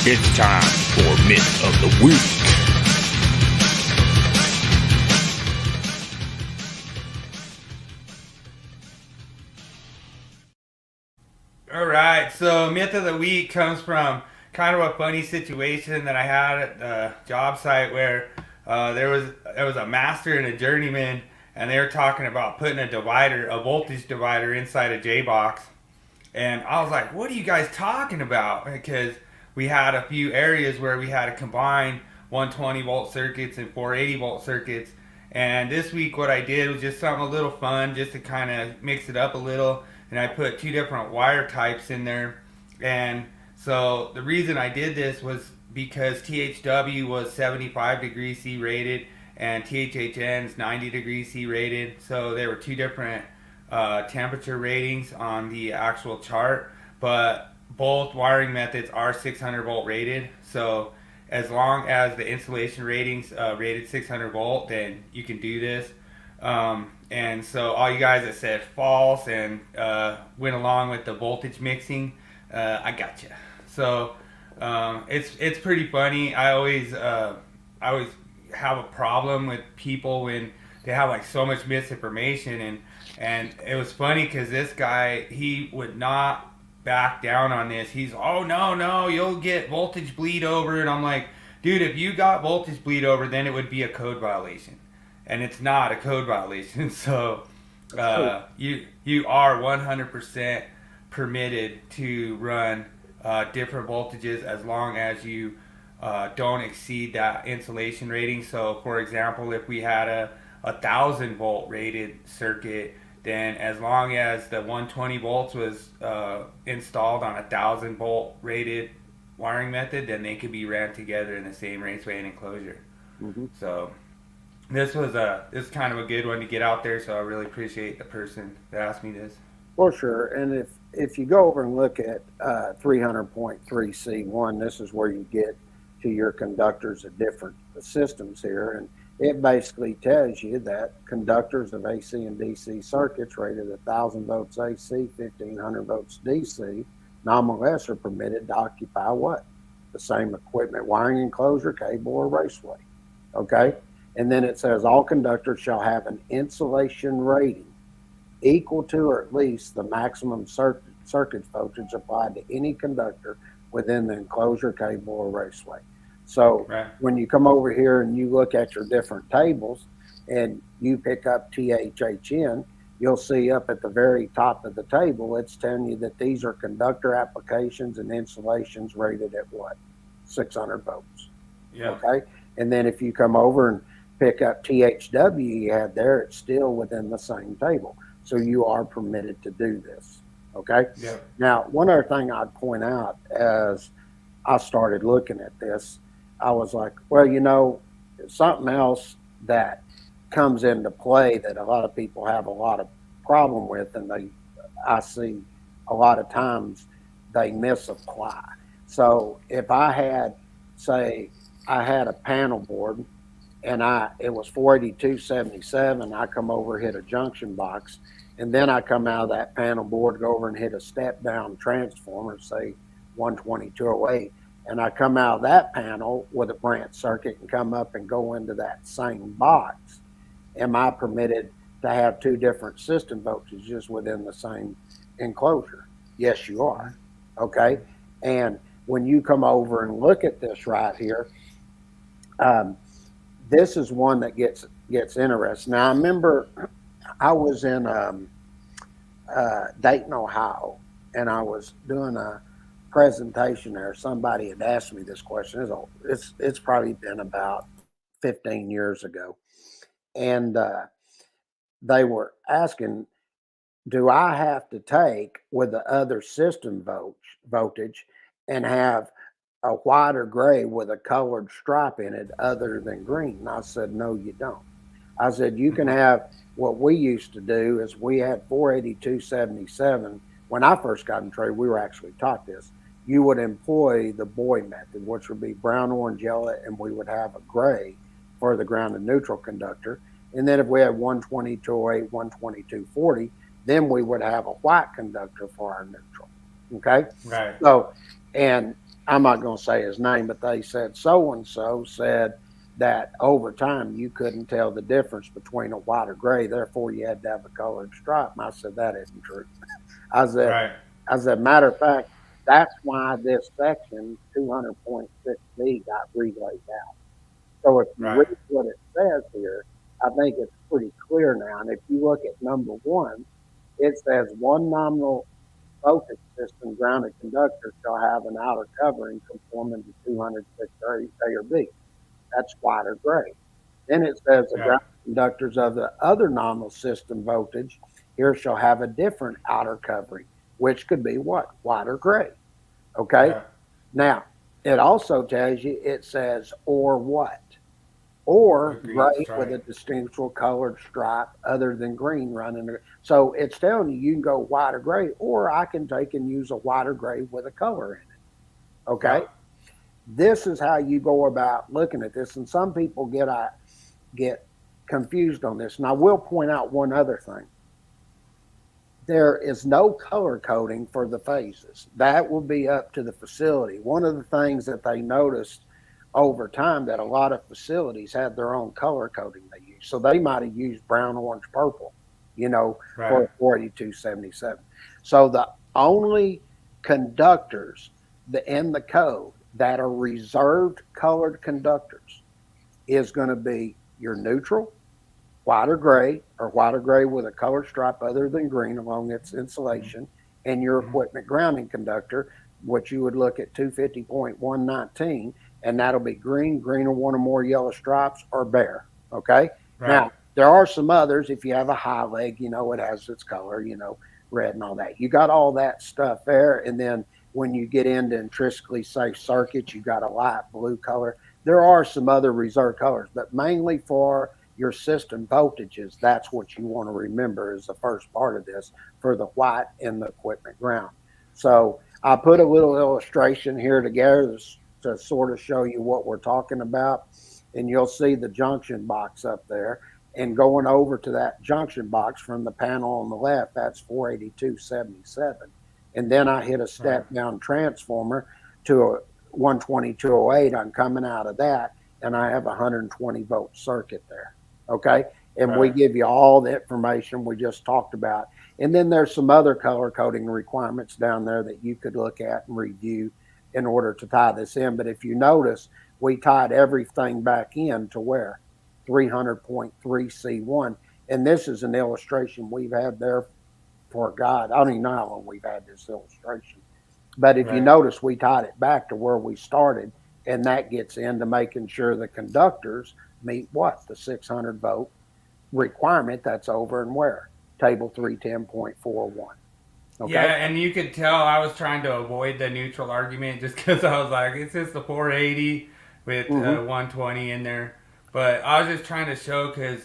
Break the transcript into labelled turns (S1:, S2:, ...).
S1: It's time for Myth of the Week.
S2: All right, so Myth of the Week comes from kind of a funny situation that I had at the job site where there was a master and a journeyman, and they were talking about putting a voltage divider inside a J box. And I was like, what are you guys talking about? Because we had a few areas where we had to combine 120 volt circuits and 480 volt circuits. And this week, what I did was just something a little fun, just to kind of mix it up a little. And I put two different wire types in there. And so the reason I did this was because THW was 75 degrees C rated and THHN's 90 degrees C rated. So there were two different temperature ratings on the actual chart, but both wiring methods are 600 volt rated. So as long as the insulation ratings rated 600 volt, then you can do this. And so all you guys that said false and went along with the voltage mixing, I got you. So it's pretty funny. I always have a problem with people when they have like so much misinformation, and it was funny because this guy, he would not back down on this. He's, oh no, you'll get voltage bleed over, and I'm like, dude, if you got voltage bleed over, then it would be a code violation, and it's not a code violation. So you are 100% permitted to run different voltages as long as you don't exceed that insulation rating. So for example, if we had a 1,000 volt rated circuit, then as long as the 120 volts was installed on a 1,000 volt rated wiring method, then they could be ran together in the same raceway and enclosure.
S3: Mm-hmm.
S2: So this is kind of a good one to get out there. So I really appreciate the person that asked me this.
S3: Well, sure. And if you go over and look at 300.3C1, this is where you get to your conductors of different systems here. And it basically tells you that conductors of AC and DC circuits rated 1,000 volts AC, 1,500 volts DC, nonetheless are permitted to occupy what? The same equipment, wiring enclosure, cable, or raceway. Okay? And then it says all conductors shall have an insulation rating equal to or at least the maximum circuit voltage applied to any conductor within the enclosure, cable, or raceway. So when you come over here and you look at your different tables and you pick up THHN, you'll see up at the very top of the table, it's telling you that these are conductor applications and insulations rated at what? 600 volts.
S2: Yeah.
S3: Okay. And then if you come over and pick up THW you had there, it's still within the same table. So you are permitted to do this. Okay.
S2: Yeah.
S3: Now, one other thing I'd point out as I started looking at this, I was like, well, something else that comes into play that a lot of people have a lot of problem with, and I see a lot of times they misapply. So if I had, say, I had a panel board and it was 482.77, I come over, hit a junction box, and then I come out of that panel board, go over and hit a step down transformer, say 12208, and I come out of that panel with a branch circuit and come up and go into that same box. Am I permitted to have two different system voltages within the same enclosure? Yes, you are. Okay. And when you come over and look at this right here, this is one that gets interesting. Now, I remember I was in Dayton, Ohio, and I was doing a presentation there. Somebody had asked me this question. It's probably been about 15 years ago. And they were asking, do I have to take with the other system voltage and have a white or gray with a colored stripe in it other than green? And I said, no, you don't. I said, you can have, what we used to do is we had 482.77. When I first got in trade, we were actually taught this. You would employ the Boy method, which would be brown, orange, yellow, and we would have a gray for the ground and neutral conductor. And then if we had 122.08, 122.40, then we would have a white conductor for our neutral. Okay?
S2: Right.
S3: So, and I'm not going to say his name, but they said so and so said that over time you couldn't tell the difference between a white or gray, therefore you had to have a colored stripe. And I said that isn't true. I said,
S2: Right.
S3: as a matter of fact, that's why this section 200.6B got relayed out. So if you
S2: Right.
S3: read what it says here, I think it's pretty clear now. And if you look at number one, it says one nominal voltage system grounded conductor shall have an outer covering conforming to 206 A or B. That's white or gray. Then it says the
S2: Yeah.
S3: ground conductors of the other nominal system voltage here shall have a different outer covering, which could be what? White or gray. Okay.
S2: Yeah.
S3: Now, it also tells you, it says, or what? Or
S2: A green
S3: gray with a
S2: stripe.
S3: distinguishable colored stripe other than green running. So it's telling you can go white or gray, or I can take and use a white or gray with a color in it. Okay.
S2: Yeah.
S3: This is how you go about looking at this. And some people get confused on this. And I will point out one other thing. There is no color coding for the phases. That will be up to the facility. One of the things that they noticed over time that a lot of facilities had their own color coding they use. So they might have used brown, orange, purple,
S2: Right.
S3: for 48277. So the only conductors in the code that are reserved colored conductors is going to be your neutral, white or gray with a colored stripe other than green along its insulation, and your
S2: Mm-hmm.
S3: equipment grounding conductor, which you would look at 250.119, and that'll be green, green or one or more yellow stripes, or bare. Okay.
S2: Right.
S3: Now, there are some others. If you have a high leg, it has its color, red and all that. You got all that stuff there. And then when you get into intrinsically safe circuits, you got a light blue color. There are some other reserved colors, but mainly for your system voltages, that's what you want to remember is the first part of this for the white and the equipment ground. So I put a little illustration here together to sort of show you what we're talking about. And you'll see the junction box up there. And going over to that junction box from the panel on the left, that's 48277. And then I hit a
S2: Right.
S3: step down transformer to a 12208. I'm coming out of that, and I have a 120-volt circuit there. Okay. And we
S2: Right.
S3: give you all the information we just talked about. And then there's some other color coding requirements down there that you could look at and review in order to tie this in. But if you notice, we tied everything back in to where 300.3C1. And this is an illustration we've had there for God. I don't even know how long we've had this illustration. But if you
S2: Right.
S3: notice, we tied it back to where we started, and that gets into making sure the conductors meet what? The 600-volt requirement that's over and where? Table 310.41. Okay?
S2: Yeah, and you could tell I was trying to avoid the neutral argument just because I was like, it's just the 480 with
S3: Mm-hmm.
S2: 120 in there. But I was just trying to show because